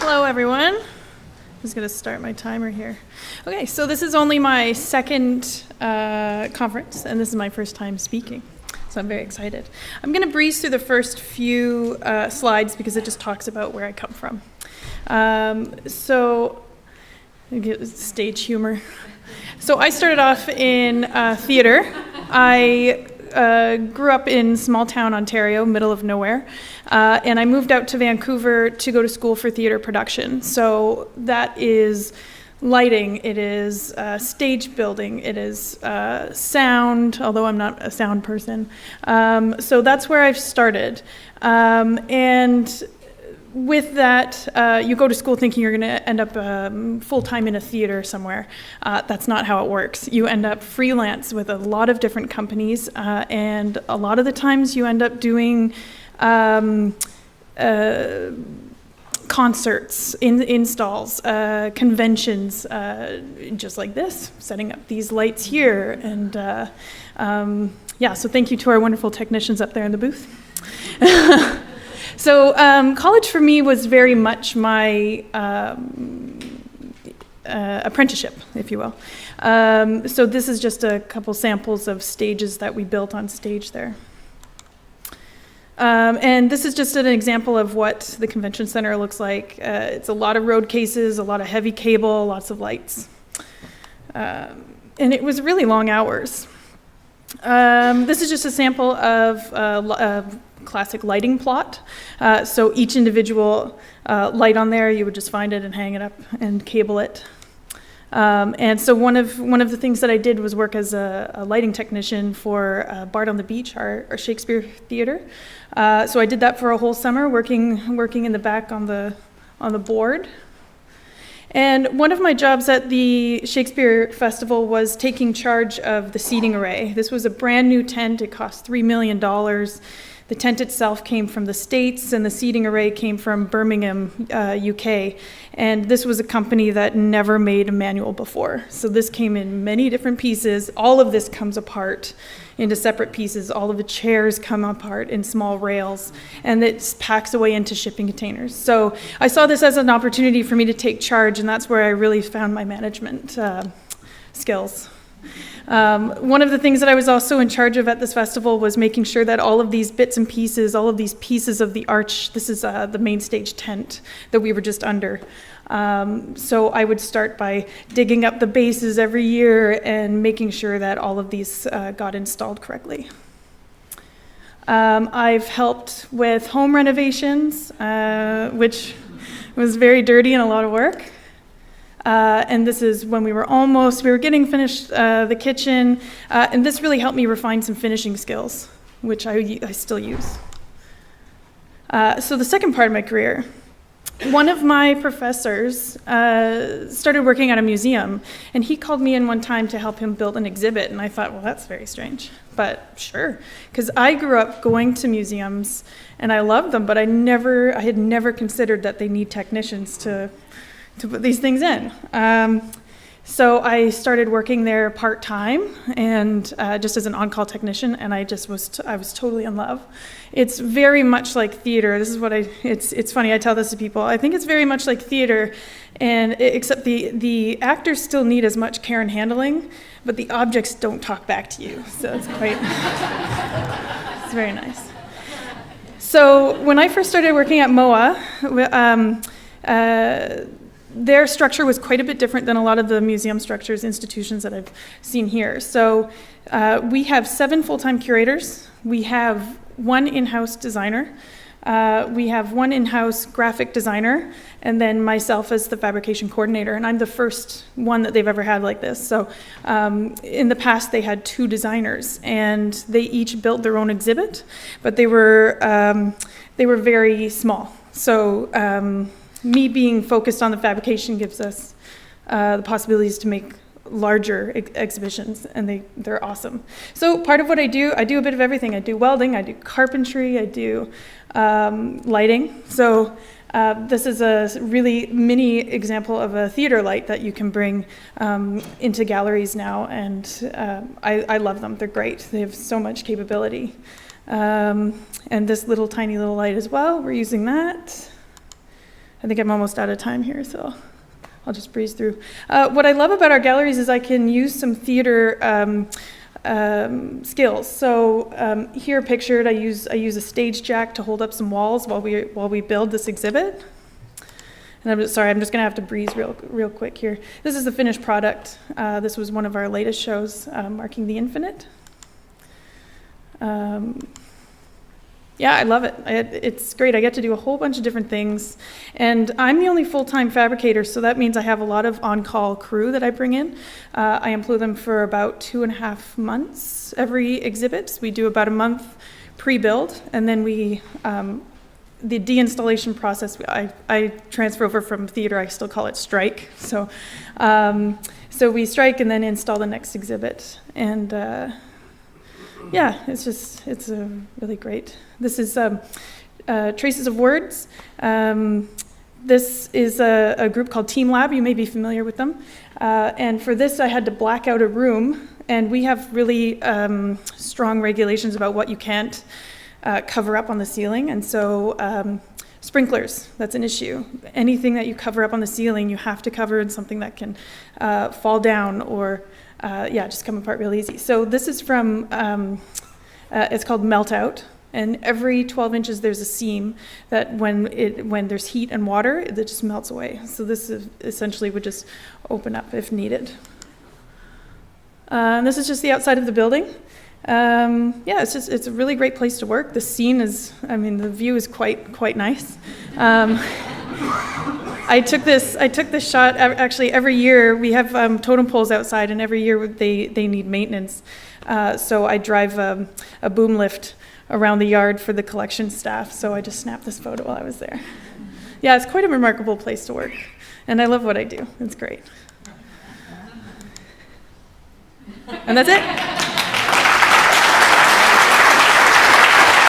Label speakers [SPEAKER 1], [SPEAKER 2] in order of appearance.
[SPEAKER 1] Hello, everyone. I'm just going to start my timer here. Okay, so this is only my second conference, and this is my first time speaking, so I'm very excited. I'm going to breeze through the first few slides because it just talks about where I come from. So, get stage humor. So I started off in theater. I grew up in small town Ontario, middle of nowhere, and I moved out to Vancouver to go to school for theater production. So that is lighting, it is stage building, it is sound, although I'm not a sound person. So that's where I've started. And with that, you go to school thinking you're going to end up full-time in a theater somewhere. That's not how it works. You end up freelance with a lot of different companies, and a lot of the times you end up doing concerts, installs, conventions, just like this, setting up these lights here. And yeah, so thank you to our wonderful technicians up there in the booth. So college for me was very much my apprenticeship, if you will. So this is just a couple samples of stages that we built on stage there. And this is just an example of what the convention center looks like. It's a lot of road cases, a lot of heavy cable, lots of lights. And it was really long hours. This is just a sample of classic lighting plot. So each individual light on there, you would just find it and hang it up and cable it. And so one of the things that I did was work as a lighting technician for Bard on the Beach, our Shakespeare theater. So I did that for a whole summer, working in the back on the board. And one of my jobs at the Shakespeare Festival was taking charge of the seating array. This was a brand new tent. It cost $3 million. The tent itself came from the States, and the seating array came from Birmingham, UK. And this was a company that never made a manual before. So this came in many different pieces. All of this comes apart into separate pieces. All of the chairs come apart in small rails, and it packs away into shipping containers. So I saw this as an opportunity for me to take charge, and that's where I really found my management skills. One of the things that I was also in charge of at this festival was making sure that all of these bits and pieces, all of these pieces of the arch, this is the main stage tent that we were just under. So I would start by digging up the bases every year and making sure that all of these got installed correctly. I've helped with home renovations, which was very dirty and a lot of work. And this is when we were getting finished the kitchen, and this really helped me refine some finishing skills, which I still use. So the second part of my career, one of my professors started working at a museum, and he called me in one time to help him build an exhibit, and I thought, well, that's very strange, but sure, because I grew up going to museums, and I loved them, but I had never considered that they need technicians to put these things in. So I started working there part-time and just as an on-call technician, and I was totally in love. It's very much like theater. This is what it's funny, I tell this to people. I think it's very much like theater, and except the actors still need as much care and handling, but the objects don't talk back to you. So it's quite, it's very nice. So when I first started working at MOA, their structure was quite a bit different than a lot of the museum structures, institutions that I've seen here. So we have 7 full-time curators. We have 1 in-house designer. We have 1 in-house graphic designer, and then myself as the fabrication coordinator. And I'm the first one that they've ever had like this. So in the past, they had 2 designers, and they each built their own exhibit, but they were very small. So me being focused on the fabrication gives us the possibilities to make larger exhibitions, and they're awesome. So part of what I do a bit of everything. I do welding, I do carpentry, I do lighting. So this is a really mini example of a theater light that you can bring into galleries now, and I love them. They're great. They have so much capability. And this tiny little light as well, we're using that I think I'm almost out of time here, so I'll just breeze through. What I love about our galleries is I can use some theater skills. So here pictured, I use a stage jack to hold up some walls while we build this exhibit. And I'm just going to have to breeze real quick here. This is the finished product. This was one of our latest shows, Marking the Infinite. Yeah, I love it. It's great. I get to do a whole bunch of different things. And I'm the only full-time fabricator, so that means I have a lot of on-call crew that I bring in. I employ them for about 2.5 months every exhibit. We do about a month pre-build, and then the deinstallation process, I transfer over from theater, I still call it strike. So we strike and then install the next exhibit. And yeah, it's a really great. This is Traces of Words. This is a group called Team Lab. You may be familiar with them. And for this, I had to black out a room. And we have really strong regulations about what you can't cover up on the ceiling. And so sprinklers, that's an issue. Anything that you cover up on the ceiling, you have to cover in something that can fall down or just come apart real easy. So this is from, it's called Melt Out. And every 12 inches, there's a seam that when there's heat and water, it just melts away. So this essentially would just open up if needed. And this is just the outside of the building. It's a really great place to work. The scene is, the view is quite nice. I took this shot, actually every year we have totem poles outside, and every year they need maintenance. So I drive a boom lift around the yard for the collection staff, so I just snapped this photo while I was there. Yeah, it's quite a remarkable place to work, and I love what I do. It's great. And that's it.